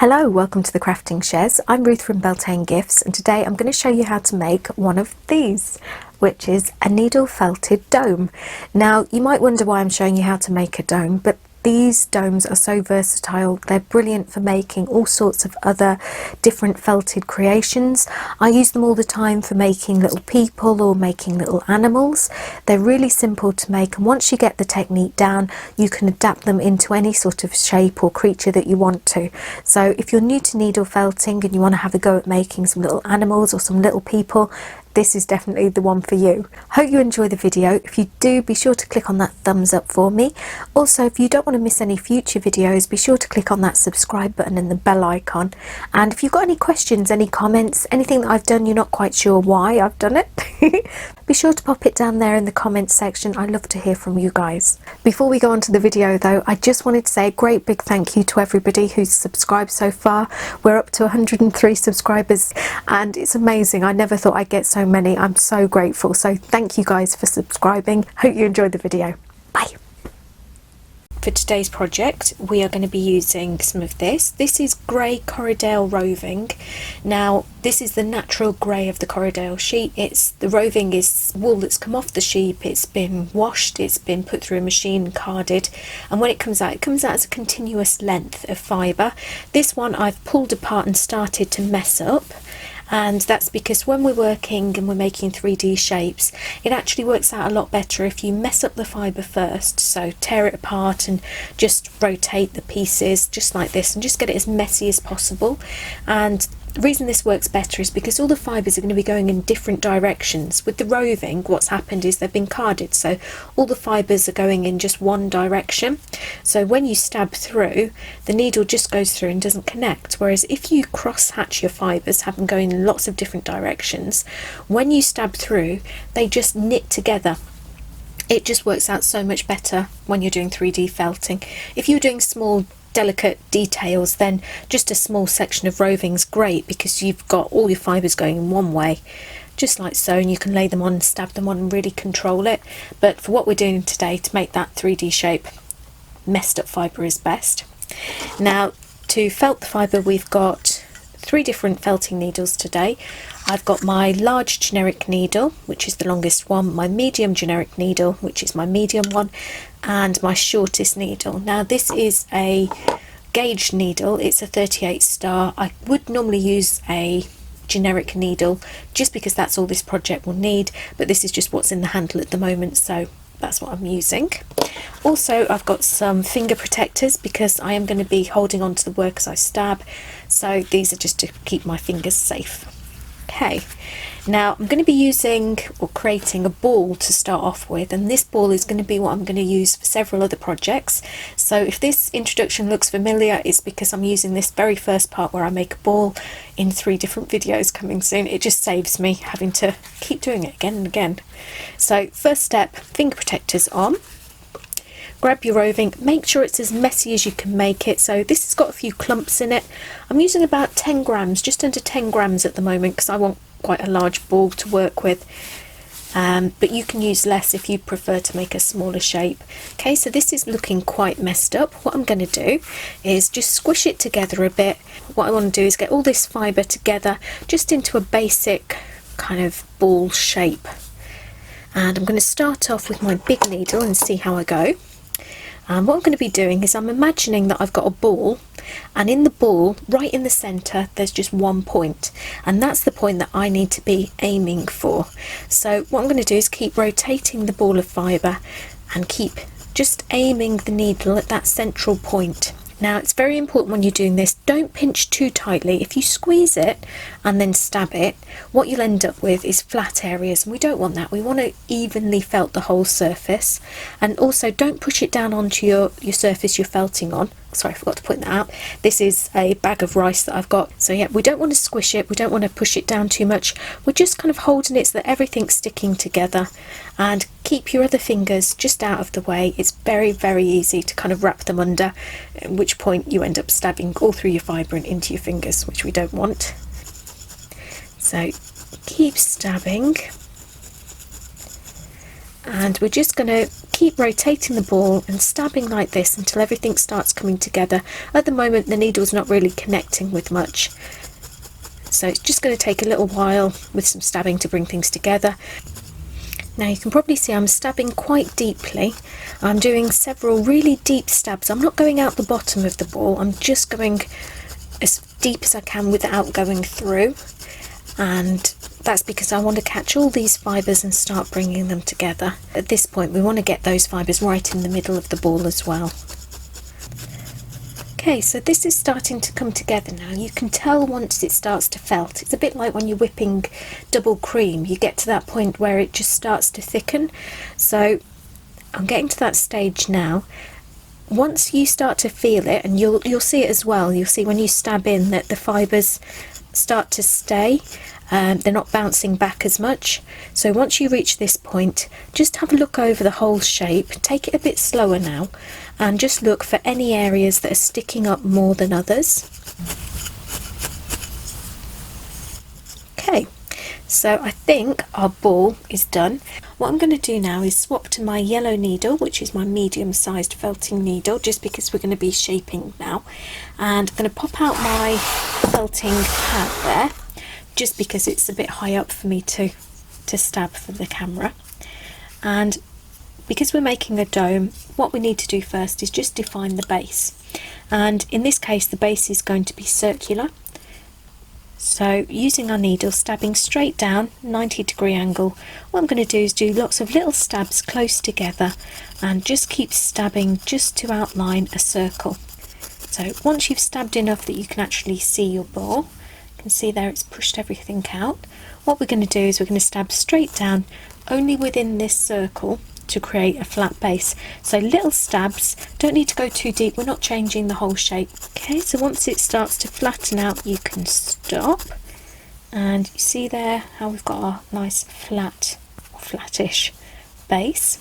Hello, welcome to the crafting Chez. I'm Ruth from Beltane Gifts, and today I'm going to show you how to make one of these, which is a needle felted dome. Now you might wonder why I'm showing you how to make a dome, but these domes are so versatile. They're brilliant for making all sorts of other different felted creations. I use them all the time for making little people or making little animals. They're really simple to make, and once you get the technique down, you can adapt them into any sort of shape or creature that you want to. So if you're new to needle felting and you want to have a go at making some little animals or some little people, this is definitely the one for you. Hope you enjoy the video. If you do, be sure to click on that thumbs up for me. Also, if you don't want to miss any future videos, be sure to click on that subscribe button and the bell icon. And if you've got any questions, any comments, anything that I've done you're not quite sure why I've done it, be sure to pop it down there in the comments section. I love to hear from you guys. Before we go on to the video though, I just wanted to say a great big thank you to everybody who's subscribed so far. We're up to 103 subscribers and it's amazing. I never thought I'd get so many. I'm so grateful. So thank you guys for subscribing. Hope you enjoyed the video. Bye. For today's project, we are going to be using some of this. This is grey Corriedale roving. Now, this is the natural grey of the Corriedale sheep. The roving is wool that's come off the sheep. It's been washed, it's been put through a machine, carded, and when it comes out as a continuous length of fibre. This one I've pulled apart and started to mess up. And that's because when we're working and we're making 3D shapes, it actually works out a lot better if you mess up the fibre first. So tear it apart and just rotate the pieces just like this and just get it as messy as possible. And the reason this works better is because all the fibres are going to be going in different directions. With the roving, what's happened is they've been carded, so all the fibres are going in just one direction. So when you stab through, the needle just goes through and doesn't connect. Whereas if you cross hatch your fibres, have them going in lots of different directions, when you stab through, they just knit together. It just works out so much better when you're doing 3D felting. If you're doing small delicate details, then just a small section of roving's great because you've got all your fibres going in one way, just like so, and you can lay them on, stab them on and really control it. But for what we're doing today, to make that 3D shape, messed up fibre is best. Now, to felt the fibre, we've got 3 different felting needles today. I've got my large generic needle, which is the longest one, my medium generic needle, which is my medium one, and my shortest needle. Now this is a gauge needle, it's a 38 star. I would normally use a generic needle just because that's all this project will need, but this is just what's in the handle at the moment, so that's what I'm using. Also, I've got some finger protectors because I am going to be holding on to the work as I stab, so these are just to keep my fingers safe. Okay, now I'm going to be using or creating a ball to start off with, and this ball is going to be what I'm going to use for several other projects. So if this introduction looks familiar, it's because I'm using this very first part where I make a ball in 3 different videos coming soon. It just saves me having to keep doing it again and again. So first step, finger protectors on. Grab your roving, make sure it's as messy as you can make it. So this has got a few clumps in it. I'm using about 10 grams, just under 10 grams at the moment because I want quite a large ball to work with. But you can use less if you prefer to make a smaller shape. Okay, so this is looking quite messed up. What I'm going to do is just squish it together a bit. What I want to do is get all this fibre together just into a basic kind of ball shape. And I'm going to start off with my big needle and see how I go. And what I'm going to be doing is I'm imagining that I've got a ball, and in the ball, right in the centre, there's just one point, and that's the point that I need to be aiming for. So what I'm going to do is keep rotating the ball of fibre and keep just aiming the needle at that central point. Now it's very important when you're doing this, don't pinch too tightly. If you squeeze it and then stab it, what you'll end up with is flat areas, and we don't want that. We want to evenly felt the whole surface, and also don't push it down onto your surface you're felting on. Sorry, I forgot to point that out. This is a bag of rice that I've got. So yeah, we don't want to squish it, we don't want to push it down too much. We're just kind of holding it so that everything's sticking together, and keep your other fingers just out of the way. It's very, very easy to kind of wrap them under, at which point you end up stabbing all through your fibre and into your fingers, which we don't want. So keep stabbing, and we're just going to keep keep rotating the ball and stabbing like this until everything starts coming together. At the moment the needle's not really connecting with much, so it's just going to take a little while with some stabbing to bring things together. Now you can probably see I'm stabbing quite deeply. I'm doing several really deep stabs. I'm not going out the bottom of the ball, I'm just going as deep as I can without going through, and that's because I want to catch all these fibres and start bringing them together. At this point we want to get those fibres right in the middle of the ball as well. Okay, so this is starting to come together now. You can tell once it starts to felt. It's a bit like when you're whipping double cream. You get to that point where it just starts to thicken. So I'm getting to that stage now. Once you start to feel it, and you'll see it as well, you'll see when you stab in that the fibres start to stay. They're not bouncing back as much. So once you reach this point, just have a look over the whole shape. Take it a bit slower now and just look for any areas that are sticking up more than others. Okay, so I think our ball is done. What I'm going to do now is swap to my yellow needle, which is my medium-sized felting needle, just because we're going to be shaping now. And I'm going to pop out my felting pad there, just because it's a bit high up for me to stab for the camera. And because we're making a dome, what we need to do first is just define the base. And in this case the base is going to be circular. So using our needle, stabbing straight down, 90-degree angle, what I'm going to do is do lots of little stabs close together and just keep stabbing just to outline a circle. So once you've stabbed enough that you can actually see your ball, you can see there it's pushed everything out. What we're going to do is we're going to stab straight down only within this circle to create a flat base. So little stabs, don't need to go too deep, we're not changing the whole shape. Okay, so once it starts to flatten out you can stop, and you see there how we've got our nice flat or flattish base.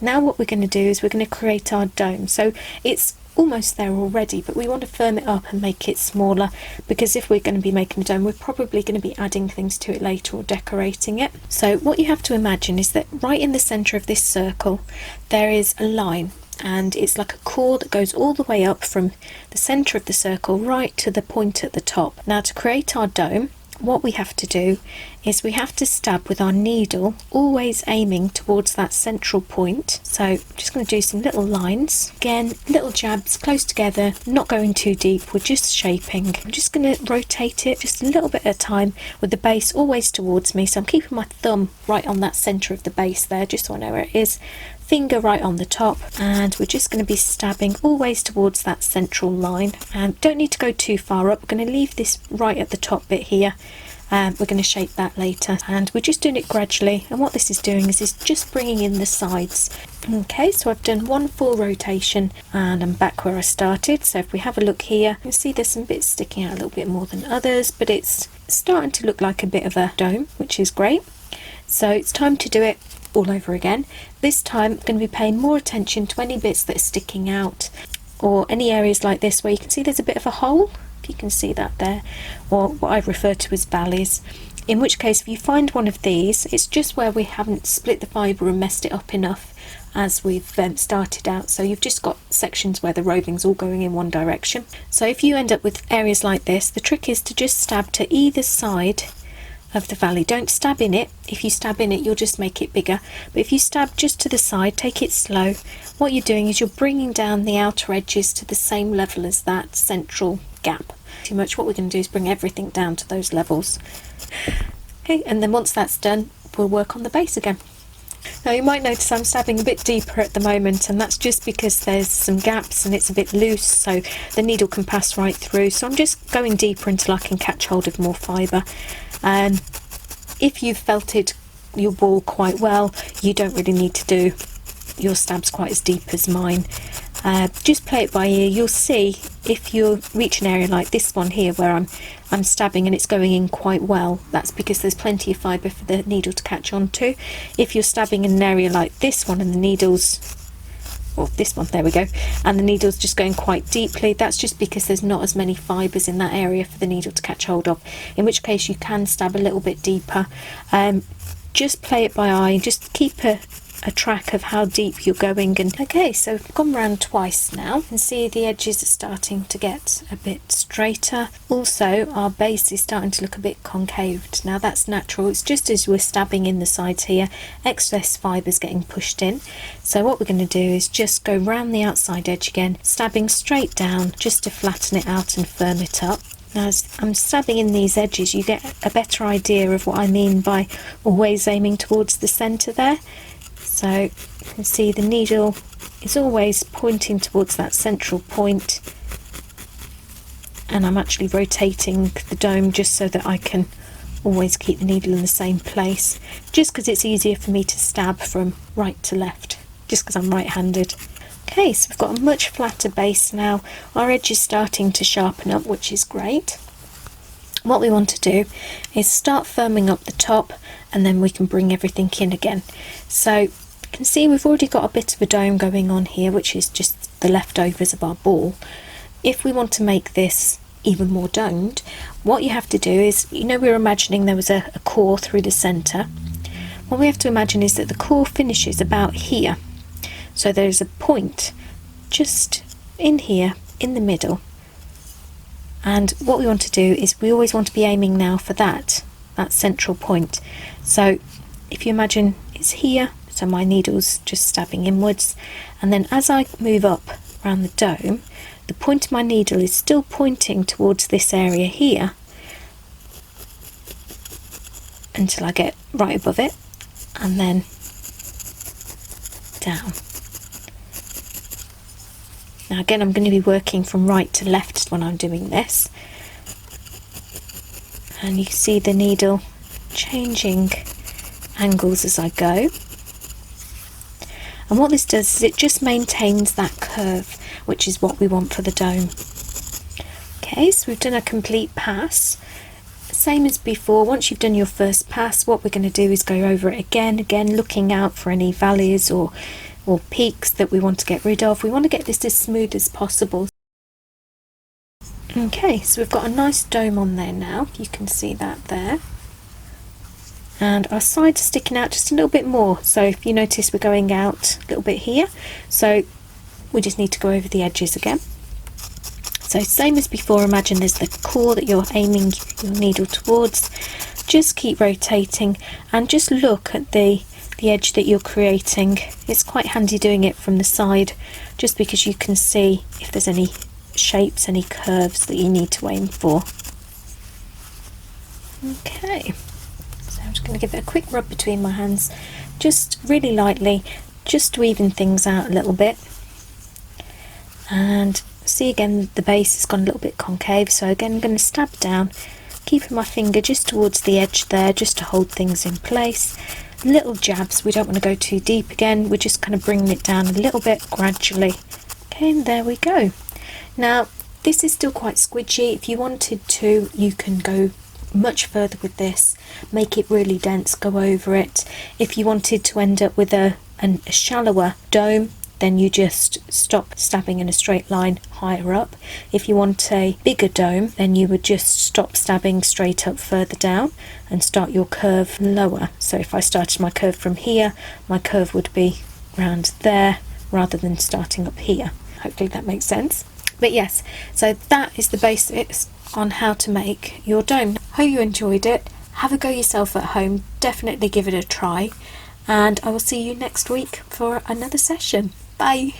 Now what we're going to do is we're going to create our dome. So it's almost there already, but we want to firm it up and make it smaller, because if we're going to be making a dome we're probably going to be adding things to it later or decorating it. So what you have to imagine is that right in the centre of this circle there is a line, and it's like a core that goes all the way up from the centre of the circle right to the point at the top. Now to create our dome, what we have to do is we have to stab with our needle, always aiming towards that central point. So I'm just going to do some little lines, again little jabs close together, not going too deep, we're just shaping. I'm just going to rotate it just a little bit at a time with the base always towards me, so I'm keeping my thumb right on that centre of the base there just so I know where it is, finger right on the top, and we're just going to be stabbing always towards that central line. And don't need to go too far up, we're going to leave this right at the top bit here. We're going to shape that later, and we're just doing it gradually, and what this is doing is just bringing in the sides. Okay, so I've done one full rotation and I'm back where I started. So if we have a look here, you can see there's some bits sticking out a little bit more than others, but it's starting to look like a bit of a dome, which is great. So it's time to do it all over again. This time I'm going to be paying more attention to any bits that are sticking out, or any areas like this where you can see there's a bit of a hole, if you can see that there, or what I refer to as valleys. In which case if you find one of these, it's just where we haven't split the fibre and messed it up enough as we've started out. So you've just got sections where the roving's all going in one direction. So if you end up with areas like this, the trick is to just stab to either side of the valley. Don't stab in it. If you stab in it you'll just make it bigger, but if you stab just to the side, take it slow, what you're doing is you're bringing down the outer edges to the same level as that central gap. Too much, what we're going to do is bring everything down to those levels. Okay, and then once that's done we'll work on the base again. Now you might notice I'm stabbing a bit deeper at the moment, and that's just because there's some gaps and it's a bit loose, so the needle can pass right through. So I'm just going deeper until I can catch hold of more fibre. And if you've felted your ball quite well, you don't really need to do your stabs quite as deep as mine. Just play it by ear. You'll see if you reach an area like this one here where I'm stabbing and it's going in quite well, that's because there's plenty of fibre for the needle to catch on to. If you're stabbing in an area like this one and the needle's, or this one, there we go, and the needle's just going quite deeply, that's just because there's not as many fibres in that area for the needle to catch hold of, in which case you can stab a little bit deeper. Just play it by eye, just keep a a track of how deep you're going. And okay, so I've gone round twice now. You can see the edges are starting to get a bit straighter. Also, our base is starting to look a bit concaved. Now that's natural, it's just as we're stabbing in the sides here, excess fibres getting pushed in. So what we're going to do is just go round the outside edge again, stabbing straight down just to flatten it out and firm it up. Now as I'm stabbing in these edges, you get a better idea of what I mean by always aiming towards the centre there. So you can see the needle is always pointing towards that central point, and I'm actually rotating the dome just so that I can always keep the needle in the same place, just because it's easier for me to stab from right to left, just because I'm right-handed. Okay, so we've got a much flatter base now. Our edge is starting to sharpen up, which is great. What we want to do is start firming up the top, and then we can bring everything in again. So you can see we've already got a bit of a dome going on here, which is just the leftovers of our ball. If we want to make this even more domed, what you have to do is, you know, we were imagining there was a core through the centre. What we have to imagine is that the core finishes about here. So there's a point just in here in the middle, and what we want to do is we always want to be aiming now for that central point. So if you imagine it's here, so my needle's just stabbing inwards, and then as I move up around the dome, the point of my needle is still pointing towards this area here until I get right above it, and then down. Now again, I'm going to be working from right to left when I'm doing this, and you see the needle changing angles as I go. And what this does is it just maintains that curve, which is what we want for the dome. Okay, so we've done a complete pass. Same as before, once you've done your first pass, what we're going to do is go over it again, looking out for any valleys or peaks that we want to get rid of. We want to get this as smooth as possible. Okay, so we've got a nice dome on there now, you can see that there. And our sides are sticking out just a little bit more, so if you notice we're going out a little bit here, so we just need to go over the edges again. So same as before, imagine there's the core that you're aiming your needle towards. Just keep rotating and just look at the edge that you're creating. It's quite handy doing it from the side, just because you can see if there's any shapes, any curves that you need to aim for. Okay, so I'm just going to give it a quick rub between my hands, just really lightly, just to even things out a little bit. And see, again, the base has gone a little bit concave, so again I'm going to stab down, keeping my finger just towards the edge there, just to hold things in place. Little jabs, we don't want to go too deep again, we're just kind of bringing it down a little bit gradually. Okay, and there we go. Now this is still quite squidgy. If you wanted to, you can go much further with this, make it really dense, go over it. If you wanted to end up with a shallower dome, then you just stop stabbing in a straight line higher up. If you want a bigger dome, then you would just stop stabbing straight up further down and start your curve lower. So if I started my curve from here, my curve would be round there rather than starting up here. Hopefully that makes sense. But yes, so that is the basics on how to make your dome. Hope you enjoyed it. Have a go yourself at home, definitely give it a try, and I will see you next week for another session. Bye!